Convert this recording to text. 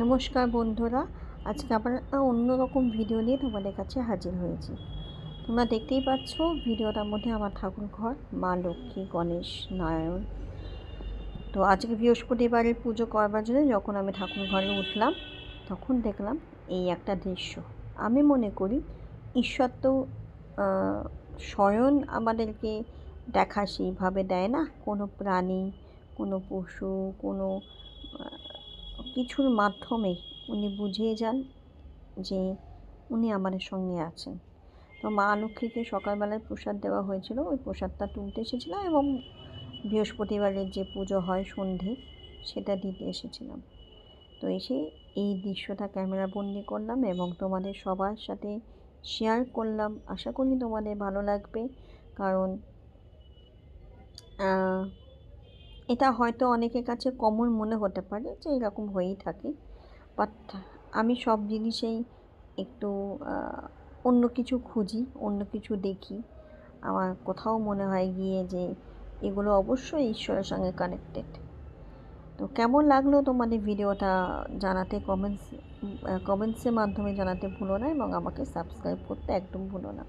নমস্কার বন্ধুরা, আজকে আবার অন্যরকম ভিডিও নিয়ে তোমাদের কাছে হাজির হয়েছি। তোমরা দেখতেই পাচ্ছ ভিডিওটার মধ্যে আমার ঠাকুর ঘর, মা লক্ষ্মী, গণেশ, নারায়ণ। তো আজকে বৃহস্পতিবারের পুজো করবার জন্য যখন আমি ঠাকুর ঘরে উঠলাম, তখন দেখলাম এই একটা দৃশ্য। আমি মনে করি ঈশ্বর তো স্বয়ং আমাদেরকে দেখা সেইভাবে দেয় না, কোনো প্রাণী, কোনো পশু, কোনো কিছুর মাধ্যমে উনি বুঝিয়ে যান যে উনি আমাদের সঙ্গে আছেন। তো মা লক্ষ্মীকে সকালবেলায় প্রসাদ দেওয়া হয়েছিল, ওই প্রসাদটা তুলতে এসেছিলাম এবং বৃহস্পতিবারের যে পুজো হয় সন্ধে, সেটা দিতে এসেছিলাম। তো এসে এই দৃশ্যটা ক্যামেরা বন্দি করলাম এবং তোমাদের সবার সাথে শেয়ার করলাম। আশা করি তোমাদের ভালো লাগবে, কারণ এটা হয়তো অনেকের কাছে কমন মনে হতে পারে যে এরকম হয়েই থাকে, বাট আমি সব জিনিসেই একটু অন্য কিছু খুঁজি, অন্য কিছু দেখি। আমার কোথাও মনে হয় গিয়ে যে এগুলো অবশ্যই ঈশ্বরের সঙ্গে কানেক্টেড। তো কেমন লাগলো তোমাদের ভিডিওটা জানাতে কমেন্টসের মাধ্যমে জানাতে ভুলো না এবং আমাকে সাবস্ক্রাইব করতে একদম ভুলো না।